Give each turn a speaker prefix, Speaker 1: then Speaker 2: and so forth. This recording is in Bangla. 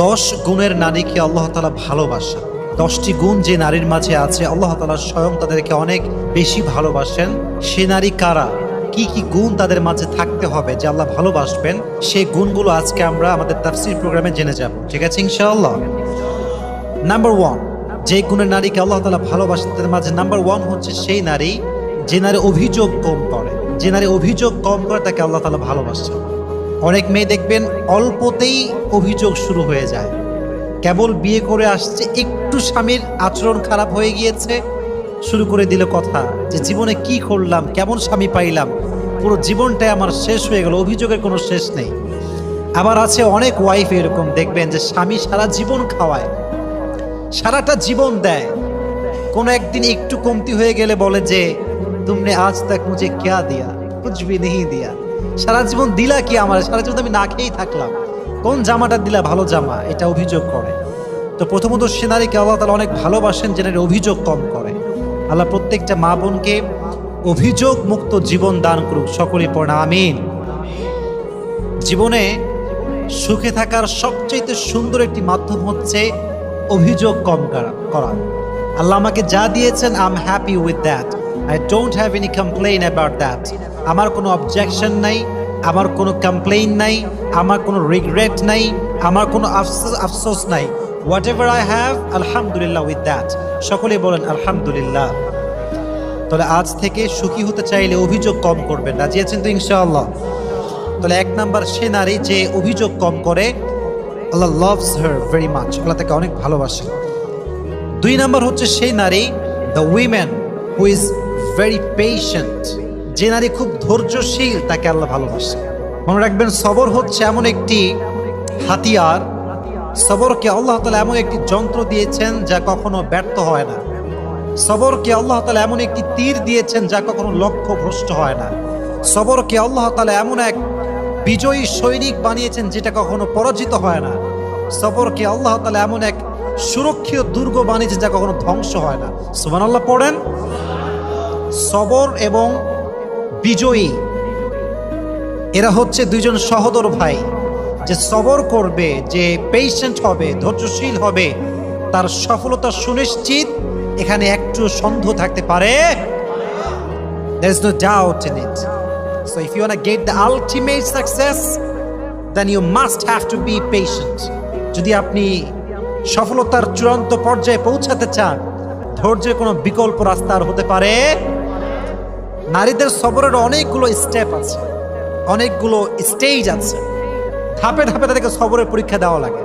Speaker 1: 10 গুণের নারীকে আল্লাহ তাআলা ভালোবাসেন। 10টি গুণ যে নারীর মাঝে আছে আল্লাহ তাআলা স্বয়ং তাদেরকে অনেক বেশি ভালোবাসেন। সে নারী কারা, কি কি গুণ তাদের মাঝে থাকতে হবে যে আল্লাহ ভালোবাসবেন, সেই গুণগুলো আজকে আমরা আমাদের তাফসীর প্রোগ্রামে জেনে যাব। ঠিক আছে ইনশাআল্লাহ। নাম্বার 1, যে গুণের নারীকে আল্লাহ তাআলা ভালোবাসেন তাদের মাঝে নাম্বার 1 হচ্ছে সেই নারী যে নারী অভিযোগ কম করে। যে নারী অভিযোগ কম করে তাকে আল্লাহ তাআলা ভালোবাসেন। অনেক মেয়ে দেখবেন অল্পতেই অভিযোগ শুরু হয়ে যায়। কেবল বিয়ে করে আসছে, একটু স্বামীর আচরণ খারাপ হয়ে গিয়েছে, শুরু করে দিল কথা যে জীবনে কি করলাম, কেমন স্বামী পাইলাম, পুরো জীবনটাই আমার শেষ হয়ে গেল, অভিযোগের কোনো শেষ নেই। আবার আছে অনেক ওয়াইফ এরকম দেখবেন যে স্বামী সারা জীবন খাওয়ায়, সারাটা জীবন দেয়, কোনো একদিন একটু কমতি হয়ে গেলে বলে যে তুমনে আজ তক মুঝে ক্যা দিয়া, কুছ ভি নেহি দিয়া। সারা জীবন দিলা কি আমার, সারা জীবন আমি না খেয়েই থাকলাম, কোন জামাটা দিলা ভালো জামা, এটা অভিযোগ করে। তো প্রথমত সে নারীকে আল্লাহ তাআলা অনেক ভালোবাসেন যে নারী অভিযোগ কম করে। আল্লাহ প্রত্যেকটা মা বোনকে অভিযোগ মুক্ত জীবন দান করুক, সকলেই পড়ে আমিন। জীবনে সুখে থাকার সবচেয়ে সুন্দর একটি মাধ্যম হচ্ছে অভিযোগ কম করা। আল্লাহ আমাকে যা দিয়েছেন I am happy with that, I don't have any complain about that. আমার কোনো অবজেকশন নাই, আমার কোনো কমপ্লেইন নাই, আমার কোনো রিগ্রেট নাই, আমার কোনো আফসোস নাই। হোয়াট এভার আই হ্যাভ, আলহামদুলিল্লাহ উইথ দ্যাট। সকলেই বলেন আলহামদুলিল্লাহ। তাহলে আজ থেকে সুখী হতে চাইলে অভিযোগ কম করবেন, রাজি আছেন তো ইনশাআল্লাহ? তাহলে 1 নাম্বার সে নারী যে অভিযোগ কম করে, আল্লাহ লাভস হার ভেরি মাচ, আল্লাহ তাকে অনেক ভালোবাসে। 2 নাম্বার হচ্ছে সেই নারী the women who is very patient, যে নারী খুব ধৈর্যশীল, তাকে আল্লাহ ভালোবাসে। মনে রাখবেন সবর হচ্ছে এমন একটি হাতিয়ার, সবরকে আল্লাহ তাআলা এমন একটি যন্ত্র দিয়েছেন যা কখনো ব্যর্থ হয় না। সবরকে আল্লাহ তাআলা এমন একটি তীর দিয়েছেন যা কখনো লক্ষ্য ভ্রষ্ট হয় না। সবরকে আল্লাহ তাআলা এমন এক বিজয়ী সৈনিক বানিয়েছেন যেটা কখনো পরাজিত হয় না। সবরকে আল্লাহ তাআলা এমন এক সুরক্ষিত দুর্গ বানিয়েছেন যা কখনো ধ্বংস হয় না। সুবহানাল্লাহ পড়েন। সবর এবং বিজয়ী এরা হচ্ছে দুইজন সহোদর ভাই। যে সবর করবে, যে পেশেন্ট হবে, ধৈর্যশীল হবে, তার সফলতা সুনিশ্চিত, এখানে একটু সন্দেহ থাকতে পারে। There is no doubt in it. So if you want to get the ultimate success, then you must have to be patient. যদি আপনি সফলতার চূড়ান্ত পর্যায়ে পৌঁছাতে চান, ধৈর্যের কোনো বিকল্প রাস্তা আর হতে পারে। নারীদের সবরের অনেকগুলো স্টেপ আছে, অনেকগুলো স্টেজ আছে, ধাপে ধাপে তাদেরকে সবরের পরীক্ষা দেওয়া লাগে।